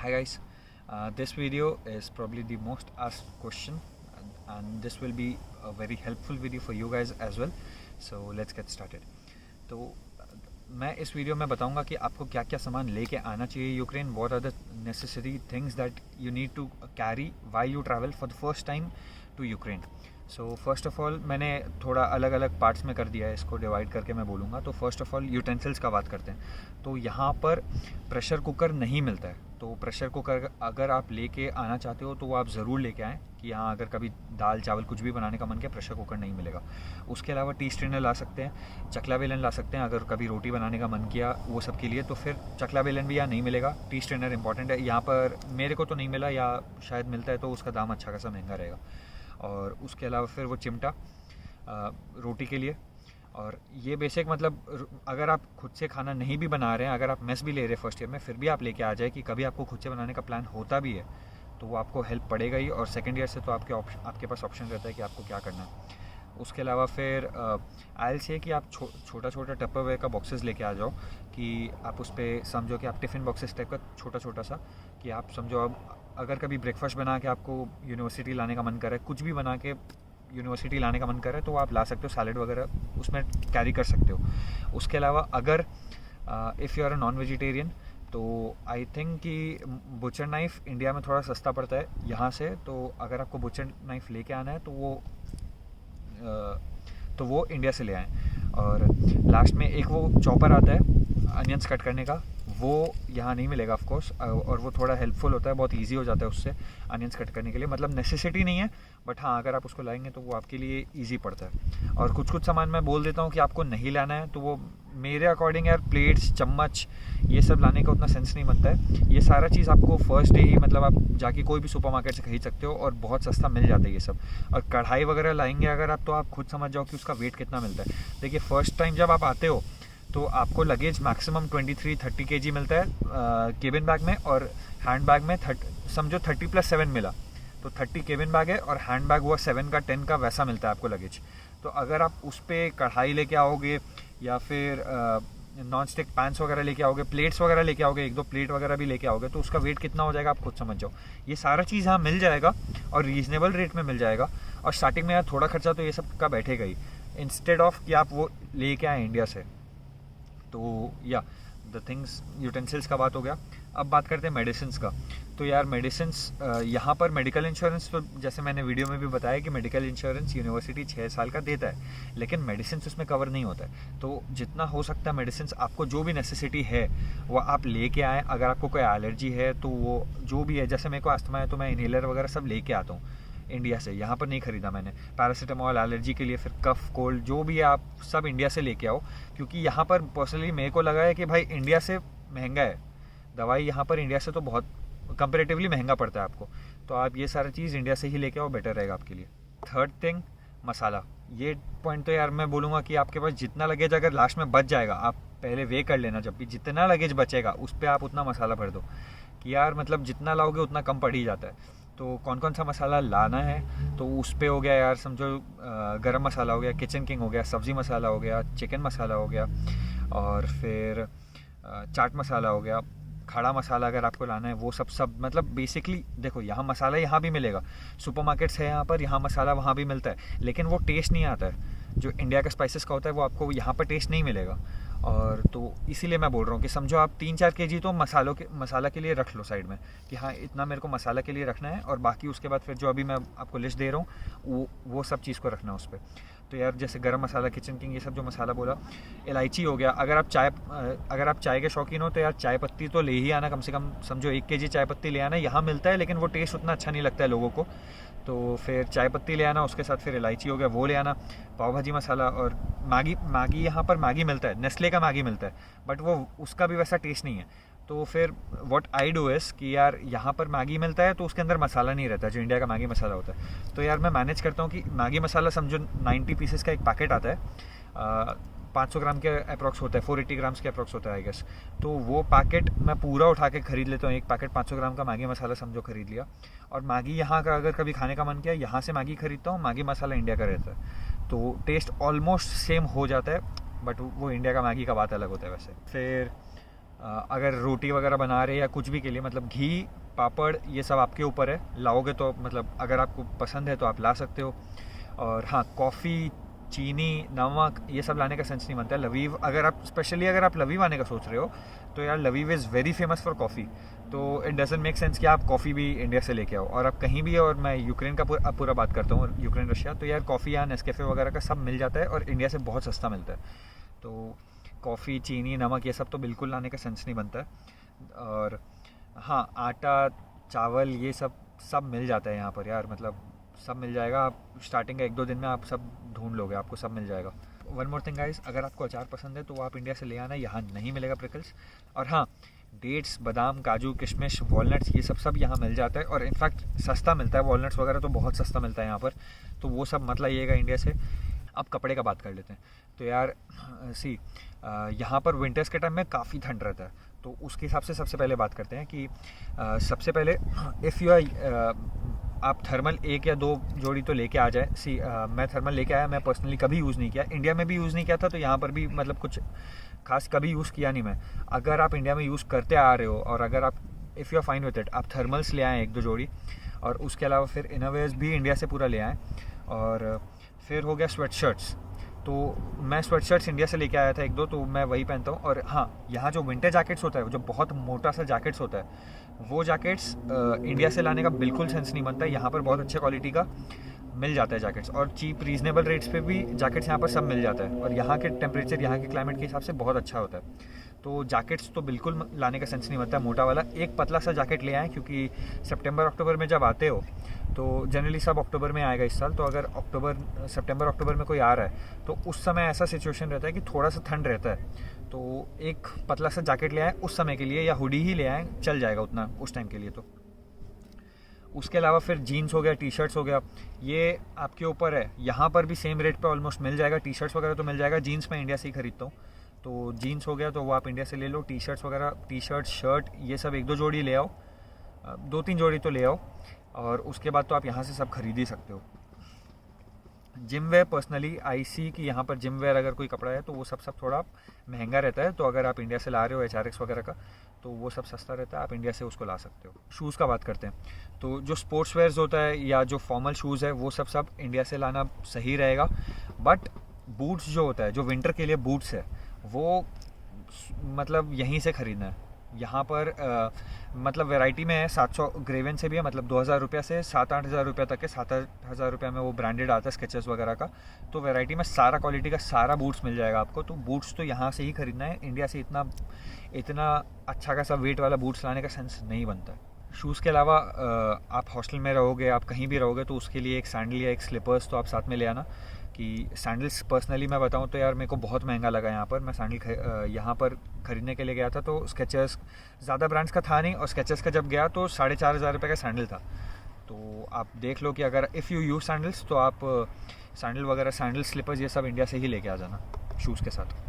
Hi guys, this video is probably the most asked question and this will be a very helpful video for you guys as well. So let's get started. तो मैं इस video में बताऊंगा कि आपको क्या क्या सामान लेके आना चाहिए Ukraine. What are the necessary things that you need to carry while you travel for the first time to Ukraine. So first of all मैंने थोड़ा अलग अलग पार्ट्स में कर दिया है, इसको डिवाइड करके मैं बोलूँगा. तो फर्स्ट ऑफ ऑल यूटेंसिल्स का बात करते हैं. तो यहाँ पर प्रेशर कुकर नहीं मिलता है, तो प्रेशर कुकर अगर आप लेके आना चाहते हो तो वो आप ज़रूर लेके आएँ कि यहाँ अगर कभी दाल चावल कुछ भी बनाने का मन किया प्रेशर कुकर नहीं मिलेगा. उसके अलावा टी स्ट्रेनर ला सकते हैं, चकला बेलन ला सकते हैं अगर कभी रोटी बनाने का मन किया वो सब के लिए. तो फिर चकला बेलन भी यहाँ नहीं मिलेगा, टी स्ट्रेनर इंपॉर्टेंट है. यहाँ पर मेरे को तो नहीं मिला, या शायद मिलता है तो उसका दाम अच्छा खासा महंगा रहेगा. और उसके अलावा फिर वो चिमटा रोटी के लिए. और ये बेसिक मतलब अगर आप खुद से खाना नहीं भी बना रहे हैं, अगर आप मेस भी ले रहे हैं फर्स्ट ईयर में, फिर भी आप लेके आ जाए कि कभी आपको खुद से बनाने का प्लान होता भी है तो वो आपको हेल्प पड़ेगा ही. और सेकेंड ईयर से तो आपके पास ऑप्शन रहता है कि आपको क्या करना है. उसके अलावा फिर आई से कि आप छोटा छोटा टप्परवेयर का बॉक्सेस लेके आ जाओ कि आप उस पर समझो कि आप टिफ़िन बॉक्सेस टाइप का छोटा छोटा सा, कि आप समझो अब अगर कभी ब्रेकफास्ट बना के आपको यूनिवर्सिटी लाने का मन करे, कुछ भी बना के यूनिवर्सिटी लाने का मन करे तो आप ला सकते हो. सैलड वगैरह उसमें कैरी कर सकते हो. उसके अलावा अगर if you are a non vegetarian तो आई थिंक कि बुचर नाइफ़ इंडिया में थोड़ा सस्ता पड़ता है यहाँ से. तो अगर आपको बुचर नाइफ़ लेके आना है तो वो इंडिया से ले आएँ. और लास्ट में एक वो चॉपर आता है अनियंस कट करने का, वो यहाँ नहीं मिलेगा ऑफ कोर्स. और वो थोड़ा हेल्पफुल होता है, बहुत इजी हो जाता है उससे अनियंस कट करने के लिए. मतलब नेसेसिटी नहीं है, बट हाँ अगर आप उसको लाएंगे तो वो आपके लिए इजी पड़ता है. और कुछ सामान मैं बोल देता हूँ कि आपको नहीं लाना है, तो वो मेरे अकॉर्डिंग यार प्लेट्स चम्मच ये सब लाने का उतना सेंस नहीं बनता है. ये सारा चीज़ आपको फर्स्ट डे ही मतलब आप जाके कोई भी सुपरमार्केट से खरीद सकते हो और बहुत सस्ता मिल जाता है ये सब. और कढ़ाई वगैरह लाएंगे अगर आप, तो आप खुद समझ जाओ कि उसका वेट कितना मिलता है. देखिए फर्स्ट टाइम जब आप आते हो तो आपको लगेज मैक्सिमम 23-30 kg मिलता है केबिन बैग में, और हैंड बैग में समझो 30+7 मिला तो 30 केबिन बैग है, और हैंड बैग हुआ 7 का 10 का वैसा मिलता है आपको लगेज. तो अगर आप उस पर कढ़ाई लेके आओगे या फिर नॉन स्टिक पैंस वगैरह लेके आओगे, प्लेट्स वगैरह लेके आओगे, 1-2 प्लेट वगैरह भी लेके आओगे, तो उसका वेट कितना हो जाएगा आप खुद समझ जाओ. ये सारा चीज़ यहाँ मिल जाएगा और रीजनेबल रेट में मिल जाएगा. और स्टार्टिंग में यार थोड़ा खर्चा तो ये सब का बैठेगा ही, इंस्टेड ऑफ कि आप वो लेके आए इंडिया से. तो या द थिंग्स यूटेंसिल्स का बात हो गया. अब बात करते हैं मेडिसिन्स का. तो यार मेडिसिन्स यहाँ पर मेडिकल इंश्योरेंस, तो जैसे मैंने वीडियो में भी बताया कि मेडिकल इंश्योरेंस यूनिवर्सिटी 6 साल का देता है, लेकिन मेडिसिन्स उसमें कवर नहीं होता है. तो जितना हो सकता है मेडिसिन्स आपको जो भी नेसेसिटी है वो आप लेके आएँ. अगर आपको कोई एलर्जी है तो वो जो भी है, जैसे मेरे को अस्थमा है तो मैं इनहेलर वगैरह सब लेके आता हूँ इंडिया से, यहाँ पर नहीं ख़रीदा मैंने. पैरासीटामॉल एलर्जी के लिए, फिर कफ कोल्ड जो भी है आप सब इंडिया से लेके आओ. क्योंकि यहाँ पर पर्सनली मेरे को लगा है कि भाई इंडिया से महंगा है दवाई, यहाँ पर इंडिया से तो बहुत कंपेरेटिवली महंगा पड़ता है आपको. तो आप ये सारी चीज़ इंडिया से ही लेके आओ, बेटर रहेगा आपके लिए. थर्ड थिंग मसाला. ये पॉइंट तो यार मैं बोलूँगा कि आपके पास जितना लगेज अगर लास्ट में बच जाएगा, आप पहले वे कर लेना, जब भी जितना लगेज बचेगा उस पर आप उतना मसाला भर दो कि यार मतलब जितना लाओगे उतना कम पड़ ही जाता है. तो कौन कौन सा मसाला लाना है, तो उस पे हो गया यार समझो गरम मसाला हो गया, किचन किंग हो गया, सब्ज़ी मसाला हो गया, चिकन मसाला हो गया, और फिर चाट मसाला हो गया, खड़ा मसाला अगर आपको लाना है वो सब मतलब बेसिकली देखो यहाँ मसाला यहाँ भी मिलेगा, सुपरमार्केट्स है यहाँ पर, यहाँ मसाला वहाँ भी मिलता है, लेकिन वो टेस्ट नहीं आता है जो इंडिया का स्पाइसेस का होता है, वो आपको यहाँ पर टेस्ट नहीं मिलेगा. और तो इसीलिए मैं बोल रहा हूँ कि समझो आप 3-4 kg तो मसाला के लिए रख लो साइड में कि हाँ इतना मेरे को मसाला के लिए रखना है, और बाकी उसके बाद फिर जो अभी मैं आपको लिस्ट दे रहा हूँ वो सब चीज़ को रखना है उस पर. तो यार जैसे गरम मसाला, किचन किंग, ये सब जो मसाला बोला, इलायची हो गया. अगर आप चाय के शौकीन हो तो यार चाय पत्ती तो ले ही आना, कम से कम समझो 1 kg चाय पत्ती ले आना. यहाँ मिलता है लेकिन वो टेस्ट उतना अच्छा नहीं लगता है लोगों को, तो फिर चाय पत्ती ले आना. उसके साथ फिर इलायची हो गया, वो ले आना. पाव भाजी मसाला, और मैगी यहाँ पर मैगी मिलता है, नेस्ले का मैगी मिलता है, बट वो उसका भी वैसा टेस्ट नहीं है. तो फिर व्हाट आई डू इज़ कि यार यहाँ पर मैगी मिलता है तो उसके अंदर मसाला नहीं रहता जो इंडिया का मैगी मसाला होता है. तो यार मैं मैनेज करता हूँ कि मैगी मसाला समझो 90 पीसेस का एक पैकेट आता है, 500 ग्राम के अप्रॉक्स होता है, 480 ग्राम्स के अप्रॉक्स होता है आई गेस. तो वो पैकेट मैं पूरा उठा के ख़रीद लेता हूँ. एक पैकेट 500 ग्राम का मैगी मसाला समझो ख़रीद लिया. और मैगी यहाँ का अगर कभी खाने का मन किया यहाँ से मैगी ख़रीदता हूँ, मैगी मसाला इंडिया का रहता है, तो टेस्ट ऑलमोस्ट सेम हो जाता है, बट वो इंडिया का मैगी का बात अलग होता है वैसे. फिर अगर रोटी वगैरह बना रहे या कुछ भी के लिए, मतलब घी पापड़ ये सब आपके ऊपर है, लाओगे तो मतलब अगर आपको पसंद है तो आप ला सकते हो। और हाँ, कॉफ़ी, चीनी, नमक ये सब लाने का सेंस नहीं बनता है। लवीव अगर आप स्पेशली अगर आप लवीव आने का सोच रहे हो तो यार Lviv is very famous for coffee, तो इट डजंट मेक सेंस कि आप कॉफ़ी भी इंडिया से लेके आओ। और आप कहीं भी, और मैं यूक्रेन का पूरा बात करता हूँ, यूक्रेन रशिया, तो यार कॉफ़ी यहाँ नेस्कैफ़े वगैरह का सब मिल जाता है और इंडिया से बहुत सस्ता मिलता है। तो कॉफ़ी, चीनी, नमक ये सब तो बिल्कुल लाने का सेंस नहीं बनता है। और हाँ, आटा, चावल ये सब मिल जाता है यहाँ पर यार, मतलब सब मिल जाएगा। आप स्टार्टिंग का 1-2 दिन में आप सब ढूंढ लोगे, आपको सब मिल जाएगा। वन मोर थिंग गाइस, अगर आपको अचार पसंद है तो आप इंडिया से ले आना, यहाँ नहीं मिलेगा प्रिकल्स। और हाँ, डेट्स, बादाम, काजू, किशमिश, वॉलनट्स ये सब यहाँ मिल जाता है, और इनफैक्ट सस्ता मिलता है। वॉलनट्स वगैरह तो बहुत सस्ता मिलता है यहाँ पर, तो वो सब मत लाइएगा इंडिया से। अब कपड़े का बात कर लेते हैं। तो यार सी, यहाँ पर विंटर्स के टाइम में काफ़ी ठंड रहता है, तो उसके हिसाब से सबसे पहले बात करते हैं कि सबसे पहले इफ़ यू आप थर्मल 1 या 2 जोड़ी तो लेके आ जाए। सी मैं थर्मल लेके आया, मैं पर्सनली कभी यूज़ नहीं किया, इंडिया में भी यूज़ नहीं किया था, तो यहाँ पर भी मतलब कुछ खास कभी यूज़ किया नहीं मैं। अगर आप इंडिया में यूज़ करते आ रहे हो और अगर आप if you are fine with it, आप थर्मल्स ले आएँ 1-2 जोड़ी, और उसके अलावा फिर इनरवेयर्स भी इंडिया से पूरा ले आएँ। और फिर हो गया स्वेट शर्ट्स, तो मैं स्वेट शर्ट्स इंडिया से लेके आया था 1-2, तो मैं वही पहनता हूँ। और हाँ, यहाँ जो विंटर जैकेट्स होता है, जो बहुत मोटा सा जैकेट्स होता है, वो जैकेट्स इंडिया से लाने का बिल्कुल सेंस नहीं बनता है। यहाँ पर बहुत अच्छे क्वालिटी का मिल जाता है जैकेट्स, और चीप रीजनेबल रेट्स पे भी जैकेट्स यहाँ पर सब मिल जाता है। और यहाँ के टेम्परेचर, यहाँ के क्लाइमेट के हिसाब से बहुत अच्छा होता है, तो जैकेट्स तो बिल्कुल लाने का सेंस नहीं बनता। मोटा वाला एक पतला सा जैकेट ले आएँ, क्योंकि सितंबर-अक्टूबर में जब आते हो तो जनरली सब अक्टूबर में आएगा इस साल, तो अगर सितंबर-अक्टूबर में कोई आ रहा है तो उस समय ऐसा सिचुएशन रहता है कि थोड़ा सा ठंड रहता है, तो एक पतला सा जैकेट ले आएँ उस समय के लिए, या हुडी ही ले आएँ, चल जाएगा उतना उस टाइम के लिए। तो उसके अलावा फिर जीन्स हो गया, टी शर्ट्स हो गया, ये आपके ऊपर है। यहाँ पर भी सेम रेट पे ऑलमोस्ट मिल जाएगा। टी शर्ट्स वगैरह तो मिल जाएगा, जीन्स मैं इंडिया से ही खरीदता हूँ, तो जीन्स हो गया तो वो आप इंडिया से ले लो। टी शर्ट्स वगैरह, टी शर्ट, शर्ट ये सब 1-2 जोड़ी ले आओ, 2-3 जोड़ी तो ले आओ, और उसके बाद तो आप यहाँ से सब खरीद ही सकते हो। जिम वेयर, पर्सनली आई सी कि यहाँ पर जिम वेयर अगर कोई कपड़ा है तो वो सब थोड़ा महंगा रहता है, तो अगर आप इंडिया से ला रहे हो HRX वगैरह का, तो वो सब सस्ता रहता है, आप इंडिया से उसको ला सकते हो। शूज़ का बात करते हैं, तो जो स्पोर्ट्स वेयर्स होता है या जो फॉर्मल शूज़ है वो सब इंडिया से लाना सही रहेगा। बट बूट्स जो होता है, जो विंटर के लिए बूट्स है, वो मतलब यहीं से ख़रीदना है। यहाँ पर मतलब वैरायटी में है, 700 ग्रेवन से भी है, मतलब 2000 रुपये से 7-8 हज़ार रुपये तक है। 7-8 हज़ार रुपये में वो ब्रांडेड आता है स्केचेस वगैरह का, तो वैरायटी में सारा क्वालिटी का सारा बूट्स मिल जाएगा आपको। तो बूट्स तो यहाँ से ही ख़रीदना है, इंडिया से इतना अच्छा खासा वेट वाला बूट्स लाने का सेंस नहीं बनता है। शूज़ के अलावा आप हॉस्टल में रहोगे, आप कहीं भी रहोगे, तो उसके लिए एक सैंडल या एक स्लीपर्स तो आप साथ में ले आना। कि सैंडल्स पर्सनली मैं बताऊं तो यार मेरे को बहुत महंगा लगा यहाँ पर। मैं सैंडल यहाँ पर ख़रीदने के लिए गया था, तो स्केचर्स, ज़्यादा ब्रांड्स का था नहीं, और स्केचर्स का जब गया तो 4,500 रुपये का सैंडल था। तो आप देख लो कि अगर इफ़ यू यूज़ सैंडल्स तो आप सैंडल वगैरह, सैंडल स्लीपर्स ये सब इंडिया से ही लेके आ जाना शूज़ के साथ।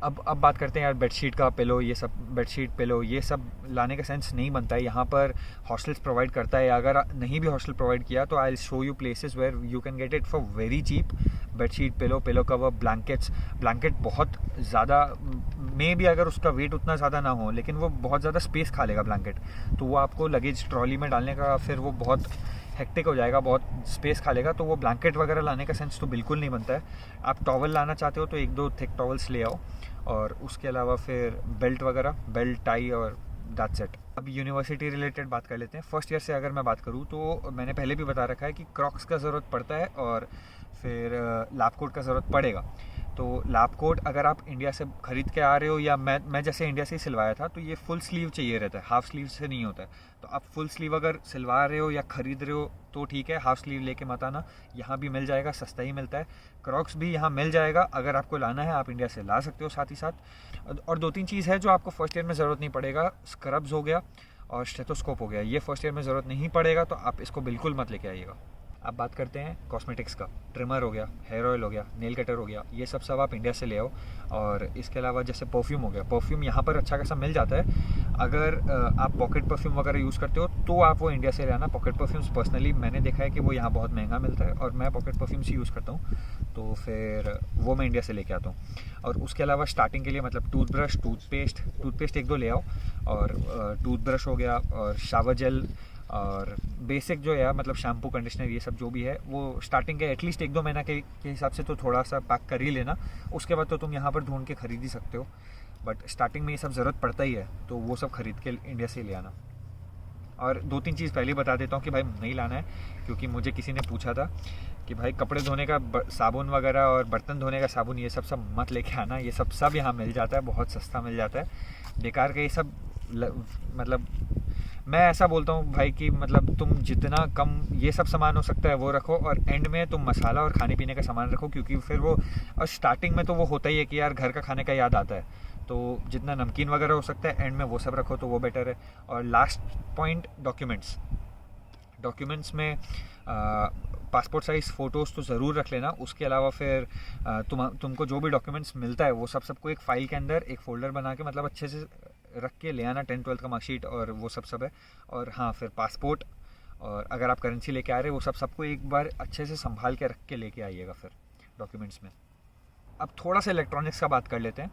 अब बात करते हैं यार बेडशीट का, पिलो, ये सब बेडशीट, पिलो ये सब लाने का सेंस नहीं बनता है। यहाँ पर हॉस्टल्स प्रोवाइड करता है, अगर नहीं भी हॉस्टल प्रोवाइड किया तो I will show you places where you can get it for very cheap. Bedsheet, pillow cover, blanket बहुत ज़्यादा में भी अगर उसका वेट उतना ज़्यादा ना हो, लेकिन वो बहुत ज़्यादा स्पेस खा लेगा ब्लैंकेट, तो वो आपको लगेज ट्रॉली में डालने का फिर वो बहुत हेक्टिक हो जाएगा, बहुत स्पेस खा लेगा, तो वो ब्लैंकेट वगैरह लाने का सेंस तो बिल्कुल नहीं बनता है। आप टॉवल लाना चाहते हो तो 1-2 थिक टॉवल्स ले आओ, और उसके अलावा फिर बेल्ट वगैरह, बेल्ट, टाई, और दैट्स इट। अब यूनिवर्सिटी रिलेटेड बात कर लेते हैं। फर्स्ट ईयर से अगर मैं बात करूँ तो मैंने पहले भी बता रखा है कि क्रॉक्स का ज़रूरत पड़ता है, और फिर लैब कोट का ज़रूरत पड़ेगा। तो लैब कोट अगर आप इंडिया से ख़रीद के आ रहे हो, या मैं जैसे इंडिया से ही सिलवाया था, तो ये फुल स्लीव चाहिए रहता है, हाफ स्लीव से नहीं होता है। तो आप फुल स्लीव अगर सिलवा रहे हो या ख़रीद रहे हो तो ठीक है, हाफ स्लीव लेके मत आना, यहाँ भी मिल जाएगा, सस्ता ही मिलता है। क्रॉक्स भी यहाँ मिल जाएगा, अगर आपको लाना है आप इंडिया से ला सकते हो साथ ही साथ। और 2-3 चीज़ है जो आपको फर्स्ट ईयर में ज़रूरत नहीं पड़ेगा, स्क्रब्स हो गया और स्टेथोस्कोप हो गया, ये फर्स्ट ईयर में ज़रूरत नहीं पड़ेगा, तो आप इसको बिल्कुल मत लेके आइएगा। आप बात करते हैं कॉस्मेटिक्स का, ट्रिमर हो गया, हेयर ऑयल हो गया, नेल कटर हो गया, ये सब आप इंडिया से ले आओ। और इसके अलावा जैसे परफ्यूम हो गया, परफ्यूम यहाँ पर अच्छा खासा मिल जाता है। अगर आप पॉकेट परफ्यूम वगैरह यूज़ करते हो तो आप वो इंडिया से ले आना। पॉकेट परफ्यूम्स पर्सनली मैंने देखा है कि वो यहाँ बहुत महंगा मिलता है और मैं पॉकेट परफ्यूम्स ही यूज़ करता हूँ, तो फिर वो मैं इंडिया से लेके आता हूँ। और उसके अलावा स्टार्टिंग के लिए मतलब टूथब्रश, टूथपेस्ट 1-2 ले आओ, और टूथब्रश हो गया और शावर जेल और बेसिक जो है मतलब शैम्पू, कंडीशनर, ये सब जो भी है वो स्टार्टिंग के एटलीस्ट 1-2 महीना के हिसाब से तो थोड़ा सा पैक कर ही लेना। उसके बाद तो तुम यहाँ पर ढूंढ के खरीद ही सकते हो, बट स्टार्टिंग में ये सब ज़रूरत पड़ता ही है, तो वो सब खरीद के इंडिया से ले आना। और 2-3 चीज़ पहले बता देता हूँ कि भाई नहीं लाना है, क्योंकि मुझे किसी ने पूछा था कि भाई कपड़े धोने का साबुन वगैरह और बर्तन धोने का साबुन ये सब मत लेके आना, ये सब यहाँ मिल जाता है, बहुत सस्ता मिल जाता है। बेकार के ये सब मतलब मैं ऐसा बोलता हूँ भाई कि मतलब तुम जितना कम ये सब सामान हो सकता है वो रखो, और एंड में तुम मसाला और खाने पीने का सामान रखो, क्योंकि फिर वो, और स्टार्टिंग में तो वो होता ही है कि यार घर का खाने का याद आता है, तो जितना नमकीन वगैरह हो सकता है एंड में वो सब रखो तो वो बेटर है। और लास्ट पॉइंट, डॉक्यूमेंट्स में पासपोर्ट साइज़ फ़ोटोज़ तो ज़रूर रख लेना। उसके अलावा फिर तुमको जो भी डॉक्यूमेंट्स मिलता है वो सबको एक फ़ाइल के अंदर एक फ़ोल्डर बना के मतलब अच्छे से रख के ले आना। 10th-12th का मार्कशीट और वो सब है। और हाँ, फिर पासपोर्ट और अगर आप करेंसी लेके आ रहे हो वो सबको एक बार अच्छे से संभाल के रख के लेके आइएगा फिर डॉक्यूमेंट्स में। अब थोड़ा सा इलेक्ट्रॉनिक्स का बात कर लेते हैं।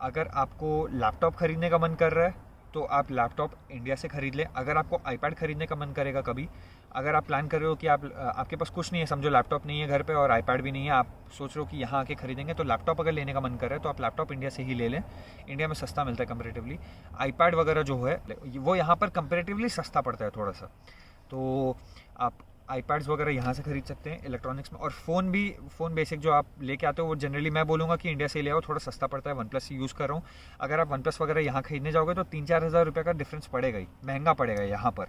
अगर आपको लैपटॉप ख़रीदने का मन कर रहा है तो आप लैपटॉप इंडिया से ख़रीद लें। अगर आपको आईपैड ख़रीदने का मन करेगा कभी, अगर आप प्लान कर रहे हो कि आपके पास कुछ नहीं है, समझो लैपटॉप नहीं है घर पे और आईपैड भी नहीं है, आप सोच रहे हो कि यहाँ आके खरीदेंगे, तो लैपटॉप अगर लेने का मन कर रहा है तो आप लैपटॉप इंडिया से ही ले लें। इंडिया में सस्ता मिलता है कंपेरेटिवली। आईपैड वगैरह जो है वो यहाँ पर कंपेरेटिवली सस्ता पड़ता है थोड़ा सा, तो आप आईपैड्स वगैरह यहाँ से खरीद सकते हैं इलेक्ट्रॉनिक्स में। और फ़ोन बेसिक जो आप लेके आते हो वो जनरली मैं बोलूँगा कि इंडिया से ले आओ, थोड़ा सस्ता पड़ता है। OnePlus यूज़ कर रहा हूँ। अगर आप OnePlus वगैरह यहाँ खरीदने जाओगे तो 3-4 हज़ार रुपये का डिफरेंस पड़ेगा ही, महंगा पड़ेगा यहाँ पर।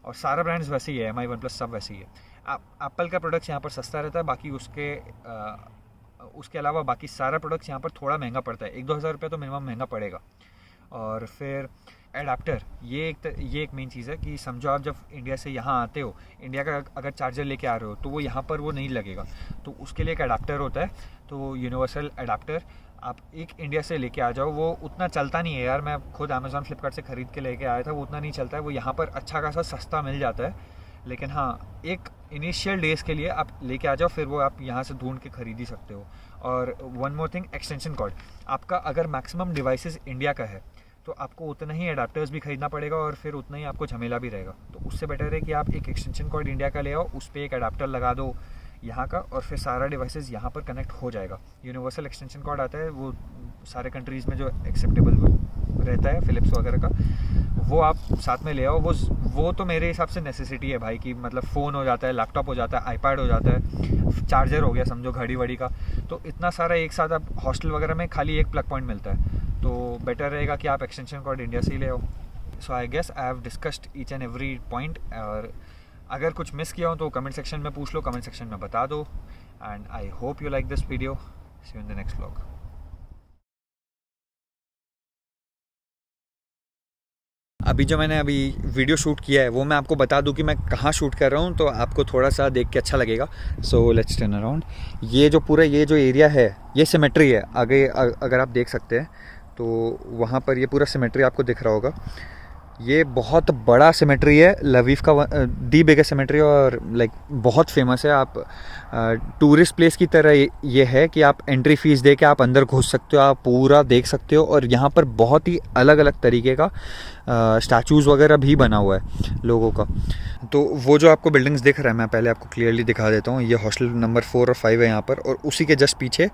और सारा ब्रांड्स वैसे ही है, MI, OnePlus सब वैसे ही है। एप्पल का प्रोडक्ट्स यहाँ पर सस्ता रहता है, बाकी उसके अलावा बाकी सारा प्रोडक्ट्स यहाँ पर थोड़ा महंगा पड़ता है। 1-2 हज़ार रुपये तो मिनिमम महंगा पड़ेगा। और फिर एडाप्टर, ये एक मेन चीज़ है कि समझो आप जब इंडिया से यहाँ आते हो, इंडिया का अगर चार्जर लेके आ रहे हो तो वो यहाँ पर वो नहीं लगेगा, तो उसके लिए एक एडाप्टर होता है, तो यूनिवर्सल एडाप्टर आप एक इंडिया से लेके आ जाओ। वो उतना चलता नहीं है यार, मैं खुद अमेज़ॉन फ्लिपकार्ट से ख़रीद के लेके आया था, वो उतना नहीं चलता है। वो यहाँ पर अच्छा खासा सस्ता मिल जाता है, लेकिन हाँ एक इनिशियल डेज़ के लिए आप लेके आ जाओ, फिर वो आप यहाँ से ढूंढ के ख़रीद ही सकते हो। और one more thing, extension cord आपका अगर मैक्सिमम डिवाइसेस इंडिया का है तो आपको उतना ही एडाप्टर्स भी खरीदना पड़ेगा और फिर उतना ही आपको झमेला भी रहेगा। तो उससे बेटर है कि आप एक एक्सटेंशन कॉर्ड इंडिया का ले आओ, उस पर एक एडाप्टर लगा दो यहाँ का, और फिर सारा डिवाइसेस यहाँ पर कनेक्ट हो जाएगा। यूनिवर्सल एक्सटेंशन कॉर्ड आता है, वो सारे कंट्रीज़ में जो एक्सेप्टेबल रहता है फ़िलिप्स वगैरह का, वो आप साथ में ले आओ। वो तो मेरे हिसाब से नेसेसिटी है भाई, कि मतलब फ़ोन हो जाता है, लैपटॉप हो जाता है, आईपैड हो जाता है, चार्जर हो गया समझो, घड़ी वड़ी का, तो इतना सारा एक साथ आप हॉस्टल वगैरह में खाली एक प्लग पॉइंट मिलता है, तो बेटर रहेगा कि आप एक्सटेंशन कॉर्ड इंडिया से ही ले आओ। So I guess I have discussed each and every point, और अगर कुछ मिस किया हो तो कमेंट सेक्शन में पूछ लो, कमेंट सेक्शन में बता दो। And I hope you like this video. See you in the next vlog. अभी जो मैंने वीडियो शूट किया है वो मैं आपको बता दूं कि मैं कहाँ शूट कर रहा हूँ, तो आपको थोड़ा सा देख के अच्छा लगेगा। So let's turn around. ये जो एरिया है ये सिमेट्री है। आगे अगर आप देख सकते हैं तो वहाँ पर ये पूरा सिमेट्री आपको दिख रहा होगा। ये बहुत बड़ा सिमेट्री है, लवीव का दी बिगेस्ट सिमेट्री, और लाइक बहुत फेमस है। आप टूरिस्ट प्लेस की तरह ये है कि आप एंट्री फ़ीस दे के आप अंदर घुस सकते हो, आप पूरा देख सकते हो। और यहाँ पर बहुत ही अलग अलग तरीके का स्टैचूज़ वगैरह भी बना हुआ है लोगों का। तो वो जो आपको बिल्डिंग्स दिख रहा है, मैं पहले आपको क्लियरली दिखा देता हूँ। ये हॉस्टल नंबर 4 और 5 है यहाँ पर, और उसी के जस्ट पीछे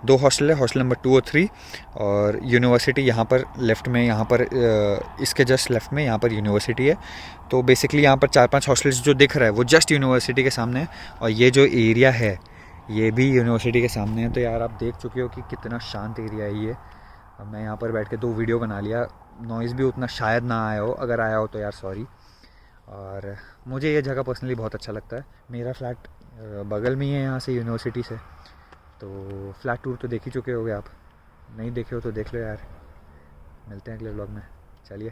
2 हॉस्टल है, हॉस्टल नंबर 2 और 3, और यूनिवर्सिटी यहाँ पर लेफ़्ट में, यहाँ पर इसके जस्ट लेफ़्ट में यहाँ पर यूनिवर्सिटी है। तो बेसिकली यहाँ पर 4-5 हॉस्टल्स जो दिख रहा है वो जस्ट यूनिवर्सिटी के सामने है, और ये जो एरिया है ये भी यूनिवर्सिटी के सामने है। तो यार आप देख चुके हो कि कितना शांत एरिया है ये। अब मैं यहाँ पर बैठ के 2 वीडियो बना लिया, नॉइज़ भी उतना शायद ना आया हो, अगर आया हो तो यार सॉरी। और मुझे ये जगह पर्सनली बहुत अच्छा लगता है। मेरा फ्लैट बगल में ही है यहाँ से, यूनिवर्सिटी से। तो फ्लैट टूर तो देख ही चुके होगे आप, नहीं देखे हो तो देख लो यार। मिलते हैं अगले व्लॉग में, चलिए।